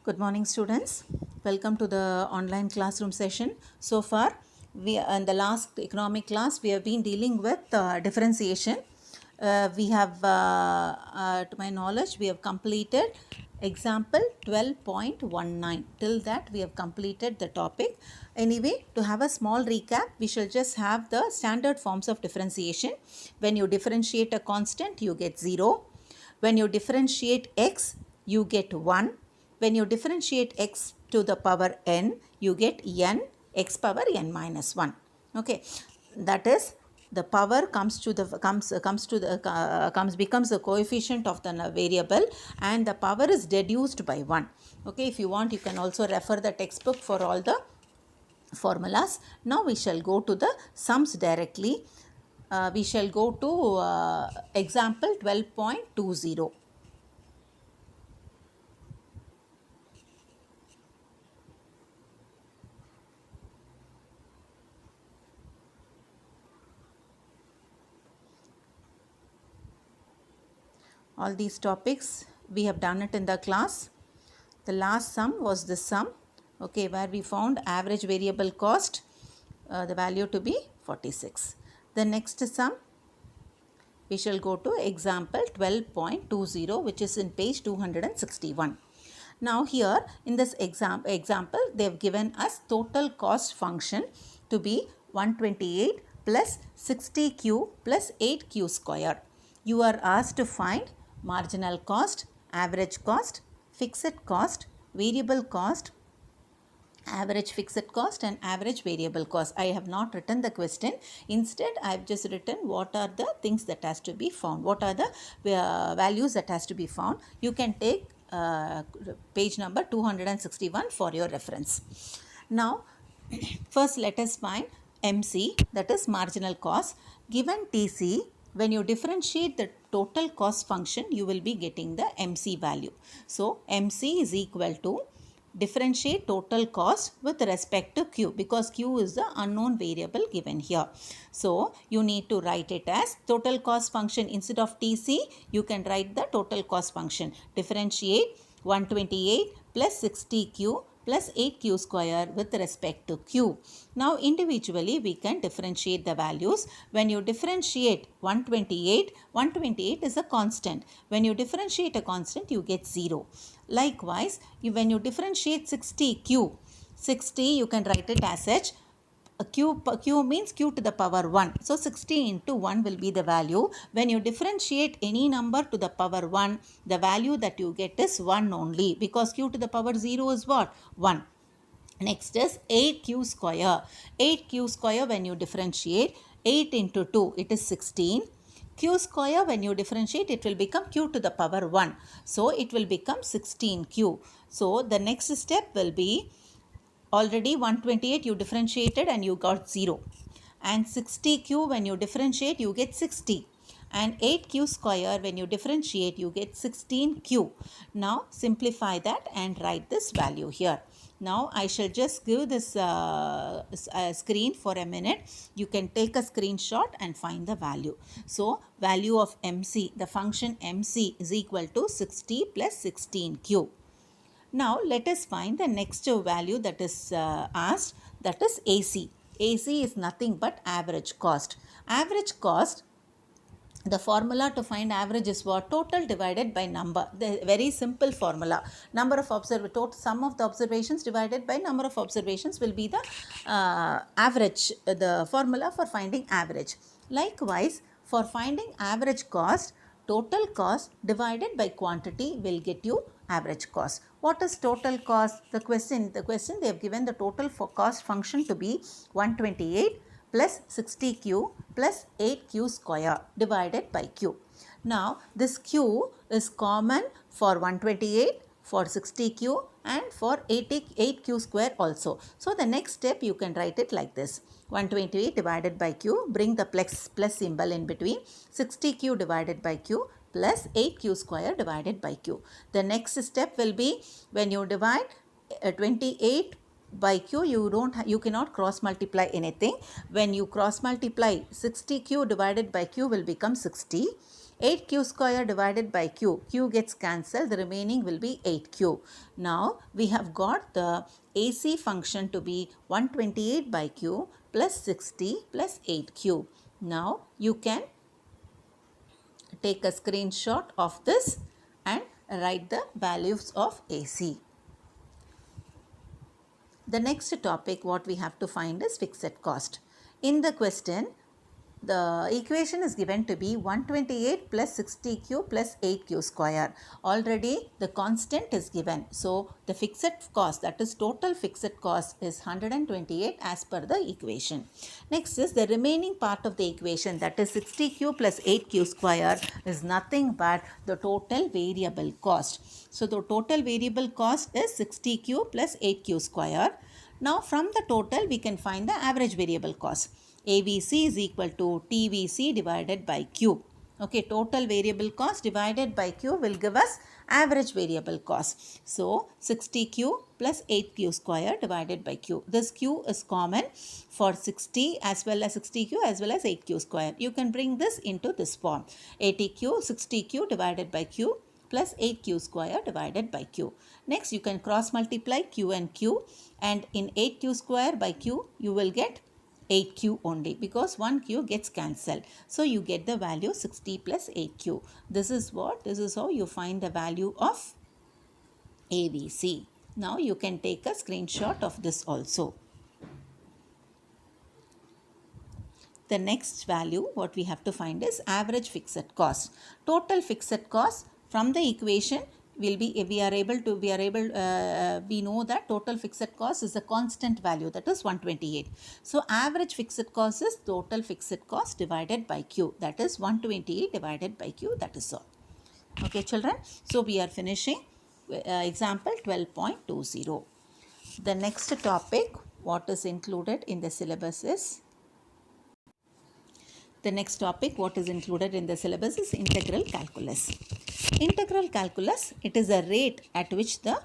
Good morning, students. Welcome to the online classroom session. So far, in the last economic class, we have been dealing with differentiation. To my knowledge, we have completed example 12.19. Till that, we have completed the topic. Anyway, to have a small recap, we shall just have the standard forms of differentiation. When you differentiate a constant, you get 0. When you differentiate x, you get 1. When you differentiate x to the power n, you get n x power n minus 1. Okay, that is the power becomes the coefficient of the variable, and the power is deduced by 1. Okay, if you want, you can also refer the textbook for all the formulas. Now we shall go to the sums directly. We shall go to example 12.20. All these topics we have done it in the class. The last sum was this sum, okay, where we found average variable cost, the value to be 46. The next sum, we shall go to example 12.20, which is in page 261. Now here in this example, they have given us total cost function to be 128 plus 60q plus 8q square. You are asked to find marginal cost, average cost, fixed cost, variable cost, average fixed cost and average variable cost. I have not written the question. Instead, I have just written what are the things that has to be found. What are the values that has to be found. You can take page number 261 for your reference. Now, first let us find MC, that is marginal cost. Given TC, when you differentiate the total cost function, you will be getting the MC value. So, MC is equal to differentiate total cost with respect to Q, because Q is the unknown variable given here. So, you need to write it as total cost function. Instead of TC, you can write the total cost function. Differentiate 128 plus 60Q plus 8q square with respect to q. Now individually we can differentiate the values. When you differentiate 128 is a constant. When you differentiate a constant, you get 0. Likewise, when you differentiate 60q, 60 you can write it as such. Q means q to the power 1. So 60 into 1 will be the value. When you differentiate any number to the power 1, the value that you get is 1 only, because q to the power 0 is what? 1. Next is 8q square. 8q square when you differentiate, 8 into 2, it is 16. Q square when you differentiate, it will become q to the power 1. So it will become 16q. So the next step will be, already 128 you differentiated and you got 0. And 60q when you differentiate, you get 60. And 8q square when you differentiate, you get 16q. Now simplify that and write this value here. Now I shall just give this screen for a minute. You can take a screenshot and find the value. So value of MC, the function MC is equal to 60 plus 16q. Now let us find the next value that is asked, that is AC. AC is nothing but average cost. Average cost, the formula to find average is what? Total divided by number. The very simple formula. Number of sum of the observations divided by number of observations will be the average, the formula for finding average. Likewise, for finding average cost, total cost divided by quantity will get you average cost. What is total cost? The question they have given the total for cost function to be 128 plus 60q plus 8q square divided by q. Now this q is common for 128, for 60q and for 8q square also. So the next step you can write it like this. 128 divided by q, bring the plus symbol in between, 60q divided by q plus 8q square divided by q. The next step will be, when you divide 28 by q, you cannot cross multiply anything. When you cross multiply, 60q divided by q will become 60. 8q square divided by q. Q gets cancelled. The remaining will be 8q. Now we have got the AC function to be 128 by q plus 60 plus 8q. Now you can take a screenshot of this and write the values of AC. The next topic what we have to find is fixed cost. In the question, the equation is given to be 128 plus 60q plus 8q square. Already the constant is given. So the fixed cost, that is total fixed cost, is 128 as per the equation. Next is the remaining part of the equation, that is 60q plus 8q square, is nothing but the total variable cost. So the total variable cost is 60q plus 8q square. Now from the total we can find the average variable cost. AVC is equal to TVC divided by Q. Okay, total variable cost divided by Q will give us average variable cost. So 60Q plus 8Q square divided by Q. This Q is common for 60 as well as 60Q as well as 8Q square. You can bring this into this form. 80Q, 60Q divided by Q plus 8Q square divided by Q. Next you can cross multiply Q and Q, and in 8Q square by Q you will get 8q only, because 1q gets cancelled. So you get the value 60 plus 8q. This is how you find the value of AVC. Now you can take a screenshot of this also. The next value what we have to find is average fixed cost. Total fixed cost from the equation will be, we know that total fixed cost is a constant value, that is 128. So average fixed cost is total fixed cost divided by Q, that is 128 divided by Q, that is all. Okay children, so we are finishing example 12.20. The next topic what is included in the syllabus is integral calculus. Integral calculus, it is a rate at which the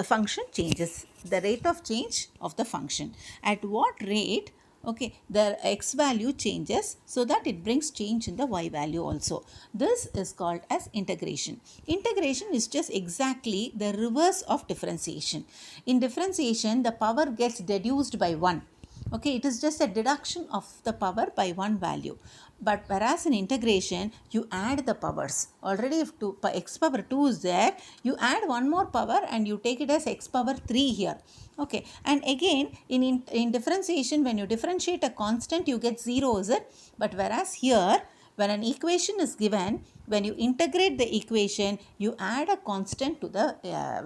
function changes, the rate of change of the function. At what rate, okay, the x value changes so that it brings change in the y value also. This is called as integration. Integration is just exactly the reverse of differentiation. In differentiation, the power gets deduced by 1. Okay, it is just a deduction of the power by one value. But whereas in integration, you add the powers. Already if x power 2 is there, you add one more power and you take it as x power 3 here. Okay, and again in differentiation, when you differentiate a constant, you get 0, is it? But whereas here, when an equation is given, when you integrate the equation, you add a constant to the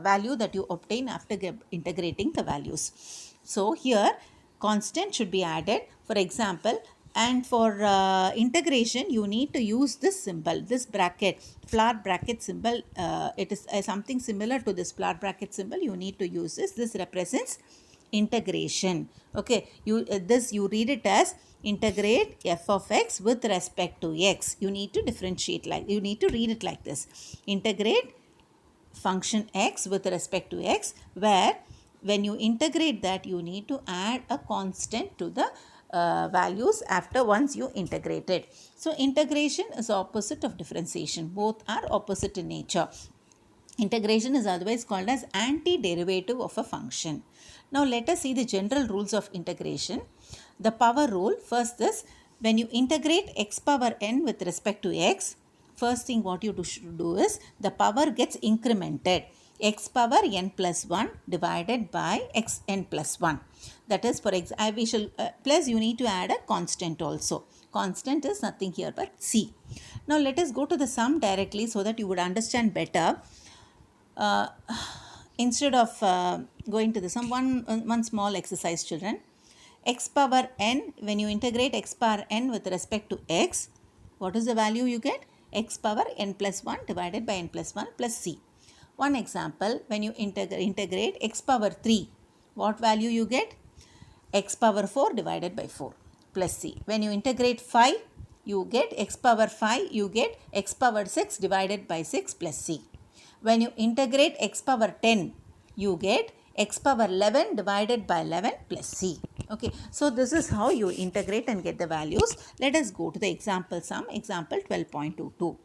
value that you obtain after integrating the values. So here, constant should be added, for example, and for integration you need to use this symbol, this bracket, flower bracket symbol. It is something similar to this flower bracket symbol. You need to use this. This represents integration. Okay, you read it as integrate f of x with respect to x. You need to differentiate, like you need to read it like this: integrate function x with respect to x, where when you integrate that, you need to add a constant to the values after once you integrate it. So integration is opposite of differentiation. Both are opposite in nature. Integration is otherwise called as antiderivative of a function. Now let us see the general rules of integration. The power rule, first is, when you integrate x power n with respect to x, first thing what you should do is, the power gets incremented. X power n plus 1 divided by x n plus 1. That is, for example, plus you need to add a constant also. Constant is nothing here but c. Now let us go to the sum directly so that you would understand better. Instead of going to the sum, one small exercise, children. X power n, when you integrate x power n with respect to x, what is the value you get? X power n plus 1 divided by n plus 1 plus c. One example, when you integrate x power 3, what value you get? X power 4 divided by 4 plus c. When you integrate 5, you get x power 5, you get x power 6 divided by 6 plus c. When you integrate x power 10, you get x power 11 divided by 11 plus c. Okay, so this is how you integrate and get the values. Let us go to the example sum, example 12.22.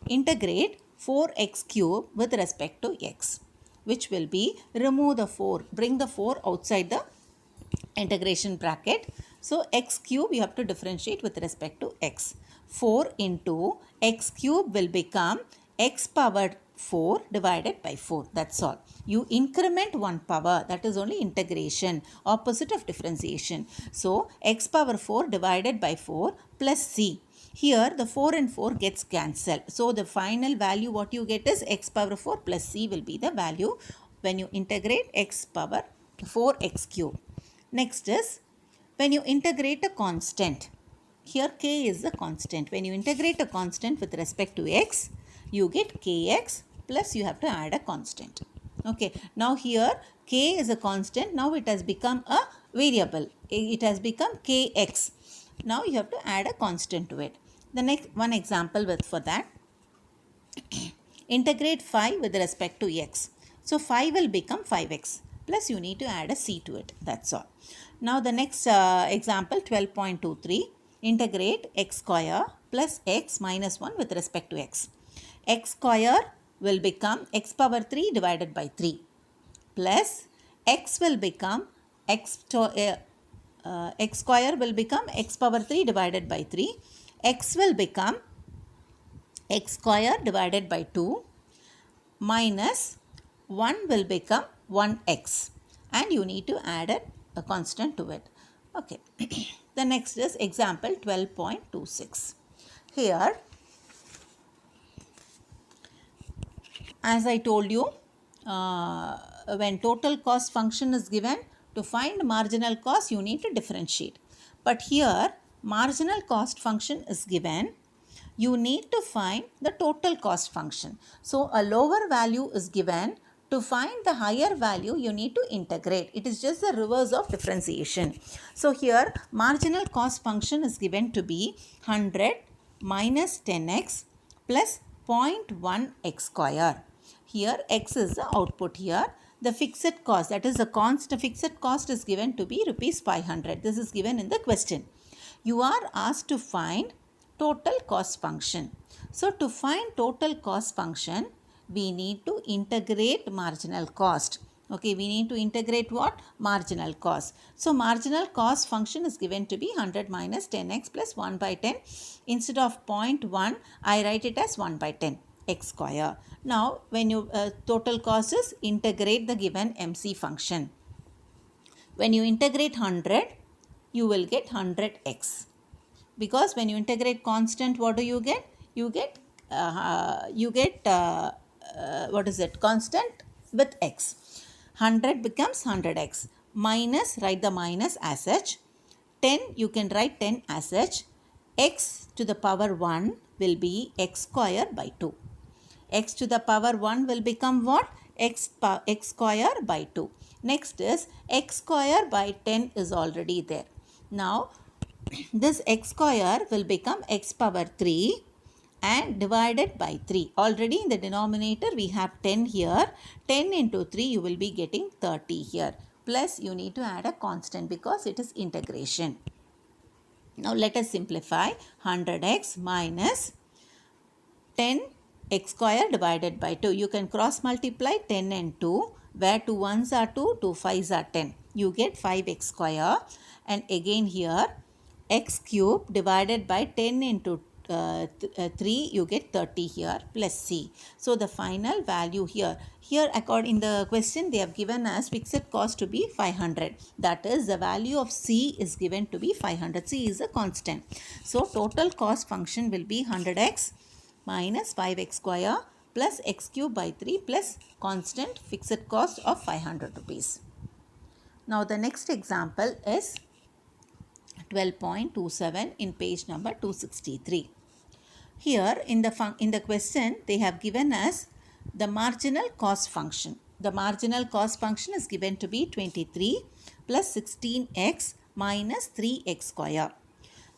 Integrate 4x cube with respect to x, which will be remove the 4, bring the 4 outside the integration bracket. So x cube you have to differentiate with respect to x. 4 into x cube will become x power 4 divided by 4. That's all. You increment one power, that is only integration, opposite of differentiation. So x power 4 divided by 4 plus c. Here the 4 and 4 gets cancelled. So the final value what you get is x power 4 plus c will be the value when you integrate x power 4x cube. Next is when you integrate a constant. Here k is the constant. When you integrate a constant with respect to x, you get kx plus you have to add a constant. Okay, now here k is a constant. Now it has become a variable. It has become kx. Now you have to add a constant to it. The next one example for that. Integrate 5 with respect to x. So 5 will become 5x. Plus you need to add a c to it. That's all. Now the next example 12.23. Integrate x square plus x minus 1 with respect to x. X square will become x power 3 divided by 3 plus x will become x square will become x power 3 divided by 3. X will become x square divided by 2 minus 1 will become 1x, and you need to add a constant to it. Okay. The next is example 12.26. Here, as I told you, when total cost function is given, to find marginal cost you need to differentiate. But here marginal cost function is given, you need to find the total cost function. So a lower value is given. To find the higher value, you need to integrate. It is just the reverse of differentiation. So here marginal cost function is given to be 100 minus 10x plus 0.1 x square. Here x is the output here. The fixed cost, that is the constant fixed cost, is given to be rupees 500. This is given in the question. You are asked to find total cost function. So to find total cost function, we need to integrate marginal cost. Okay, we need to integrate what? Marginal cost. So marginal cost function is given to be 100 minus 10x plus 1 by 10. Instead of 0.1, I write it as 1 by 10 x square. Now when you total cost is, integrate the given MC function. When you integrate 100, you will get 100x. Because when you integrate constant, what do you get? You get what is it? Constant with x. 100 becomes 100x. Minus, write the minus as such. 10, you can write 10 as such. X to the power 1 will be x square by 2. X to the power 1 will become what? X square by 2. Next is x square by 10 is already there. Now this x square will become x power 3 and divided by 3. Already in the denominator we have 10 here. 10 into 3 you will be getting 30 here. Plus you need to add a constant because it is integration. Now let us simplify. 100x minus 10 x square divided by 2. You can cross multiply 10 and 2. Where 2 1s are 2, 2 5s are 10. You get 5x square, and again here x cube divided by 10 into 3, you get 30 here plus c. So the final value here according in the question they have given us fixed cost to be 500. That is the value of c is given to be 500. C is a constant. So total cost function will be 100x minus 5x square plus x cube by 3 plus constant fixed cost of 500 rupees. Now the next example is 12.27 in page number 263. Here in the question they have given us the marginal cost function. The marginal cost function is given to be 23 plus 16x minus 3x square.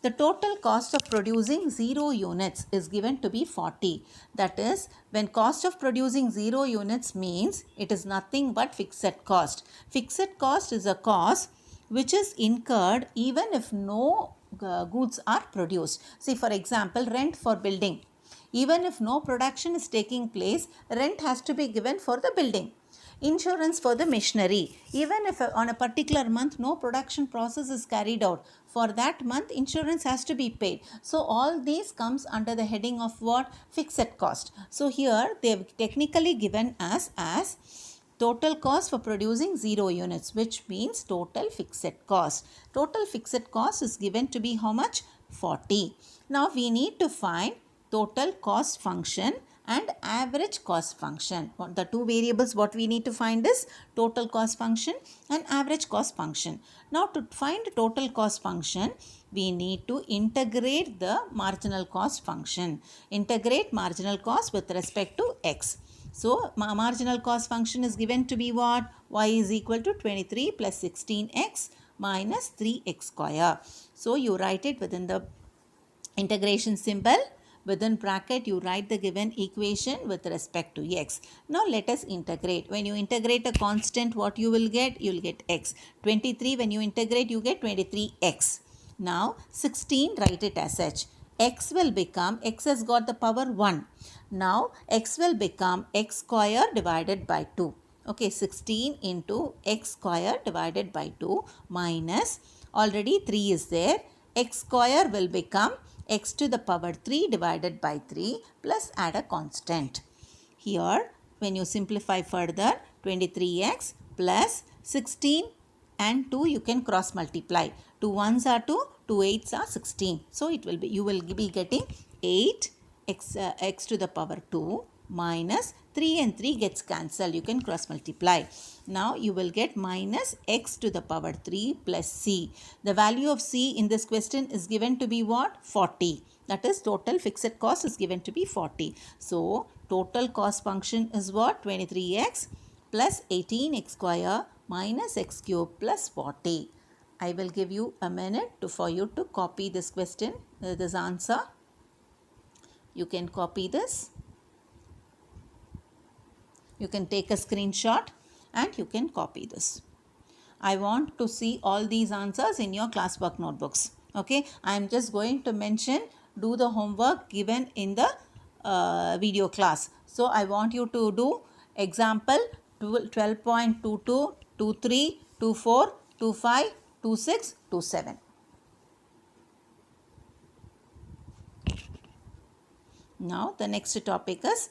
The total cost of producing 0 units is given to be 40. That is, when cost of producing 0 units means it is nothing but fixed cost. Fixed cost is a cost which is incurred even if no goods are produced. See, for example, rent for building. Even if no production is taking place, rent has to be given for the building. Insurance for the machinery. Even if on a particular month no production process is carried out, for that month insurance has to be paid. So all these comes under the heading of what? Fixed cost. So here they have technically given us as total cost for producing 0 units, which means total fixed cost. Total fixed cost is given to be how much? 40. Now we need to find total cost function and average cost function. The two variables what we need to find is total cost function and average cost function. Now to find total cost function, we need to integrate the marginal cost function. Integrate marginal cost with respect to x. So marginal cost function is given to be what? Y is equal to 23 plus 16x minus 3x square. So you write it within the integration symbol. Within bracket you write the given equation with respect to x. Now let us integrate. When you integrate a constant, what you will get? You will get x. 23, when you integrate you get 23x. Now 16, write it as such. X will become, x has got the power 1. Now x will become x square divided by 2. Okay, 16 into x square divided by 2 minus, already 3 is there. X square will become x to the power 3 divided by 3 plus add a constant. Here when you simplify further, 23x plus 16 and 2 you can cross multiply. 2 1s are 2, 2 8s are 16. So it will be, you will be getting 8 x to the power 2 minus 3 and 3 gets cancelled. You can cross multiply. Now you will get minus x to the power 3 plus c. The value of c in this question is given to be what? 40. That is total fixed cost is given to be 40. So total cost function is what? 23x plus 18x square minus x cube plus 40. I will give you a minute for you to copy this question, this answer. You can copy this. You can take a screenshot and you can copy this. I want to see all these answers in your classwork notebooks. Okay, I am just going to mention, do the homework given in the video class. So I want you to do example 12.22, 23, 24, 25, 26, 27. Now the next topic is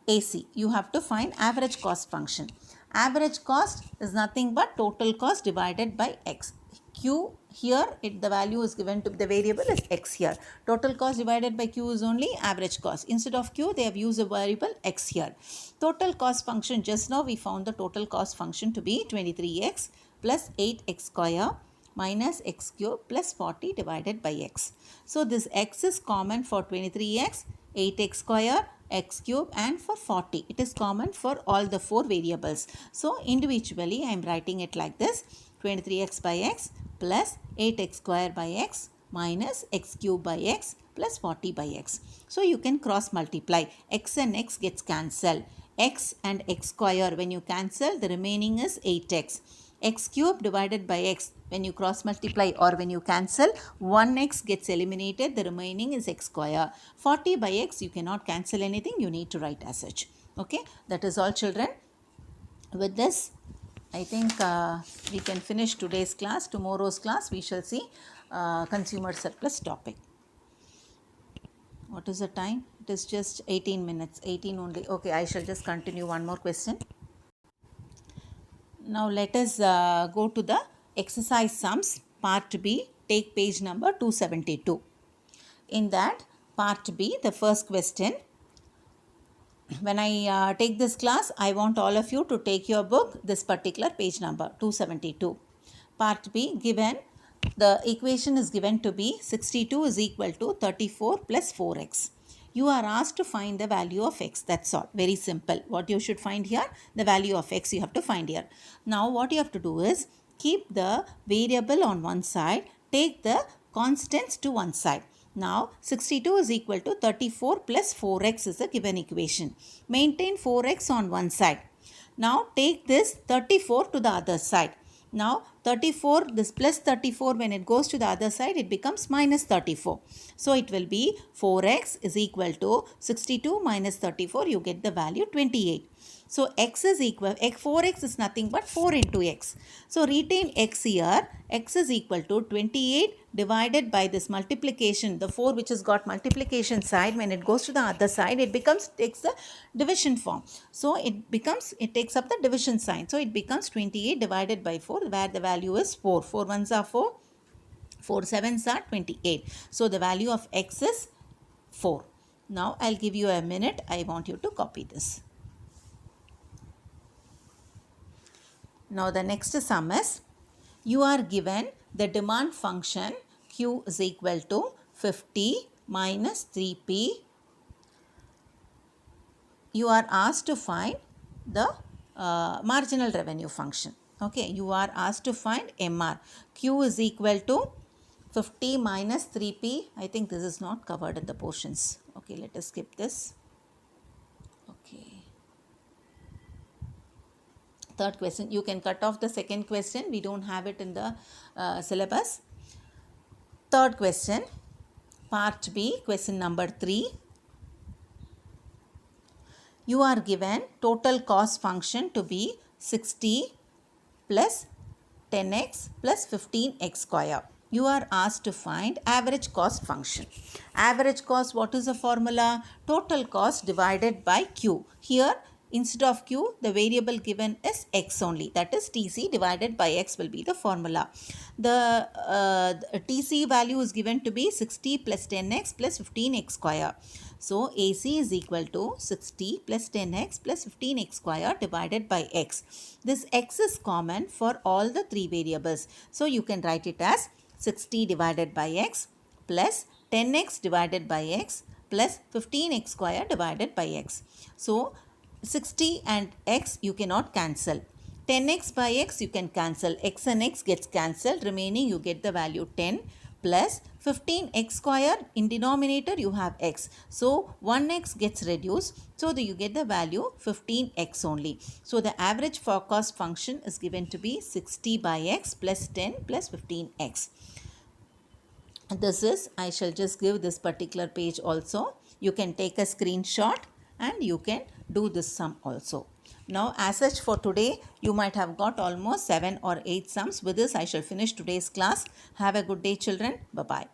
AC. You have to find average cost function. Average cost is nothing but total cost divided by x. Q here, the value is given to, the variable is x here. Total cost divided by Q is only average cost. Instead of Q, they have used a variable x here. Total cost function, just now we found the total cost function to be 23x plus 8x square minus x cube plus 40 divided by x. So this x is common for 23x, 8x square, x cube and for 40. It is common for all the 4 variables. So individually I am writing it like this: 23x by x plus 8x square by x minus x cube by x plus 40 by x. So you can cross multiply. X and x gets cancelled. X and x square, when you cancel, the remaining is 8x. X cube divided by x, when you cross multiply or when you cancel, 1x gets eliminated, the remaining is x square. 40 by x, you cannot cancel anything, you need to write as such. Okay, that is all, children. With this, I think we can finish today's class. Tomorrow's class we shall see consumer surplus topic. What is the time? It is just 18 minutes, 18 only. Okay, I shall just continue one more question. Now let us go to the exercise sums part B. Take page number 272. In that part B, the first question, when I take this class, I want all of you to take your book, this particular page number 272. Part B, given the equation is given to be 62 is equal to 34 plus 4x. You are asked to find the value of x. That's all. Very simple. What you should find here? The value of x you have to find here. Now what you have to do is keep the variable on one side. Take the constants to one side. Now 62 is equal to 34 plus 4x is the given equation. Maintain 4x on one side. Now take this 34 to the other side. Now 34, this plus 34, when it goes to the other side, it becomes minus 34. So it will be 4x is equal to 62 minus 34, you get the value 28. So x is equal, 4x is nothing but 4 into x. So retain x here, x is equal to 28 divided by this multiplication, the 4 which has got multiplication side, when it goes to the other side, it takes the division form. So it takes up the division sign. So it becomes 28 divided by 4, where the value is 4. 4 ones are 4, 4 sevens are 28. So the value of x is 4. Now I'll give you a minute. I want you to copy this. Now the next sum is, you are given the demand function Q is equal to 50 minus 3P. You are asked to find the marginal revenue function. Okay, you are asked to find MR. Q is equal to 50 minus 3P. I think this is not covered in the portions. Okay, let us skip this. Okay. Third question, you can cut off the second question. We don't have it in the syllabus. Third question, part B, question number 3. You are given total cost function to be 60 plus 10x plus 15x square. You are asked to find average cost function. Average cost, what is the formula? Total cost divided by Q. Here, instead of Q, the variable given is X only. That is TC divided by X will be the formula. The TC value is given to be 60 plus 10x plus 15x square. So AC is equal to 60 plus 10x plus 15x square divided by X. This X is common for all the three variables. So you can write it as 60 divided by X plus 10x divided by X plus 15x square divided by X. So 60 and x you cannot cancel. 10x by x you can cancel. X and x gets cancelled. Remaining you get the value 10 plus 15x square. In denominator you have x. So 1x gets reduced. So you get the value 15x only. So the average forecast function is given to be 60 by x plus 10 plus 15x. This is, I shall just give this particular page also. You can take a screenshot and you can do this sum also. Now as such for today, you might have got almost 7 or 8 sums. With this I shall finish today's class. Have a good day children. Bye-bye.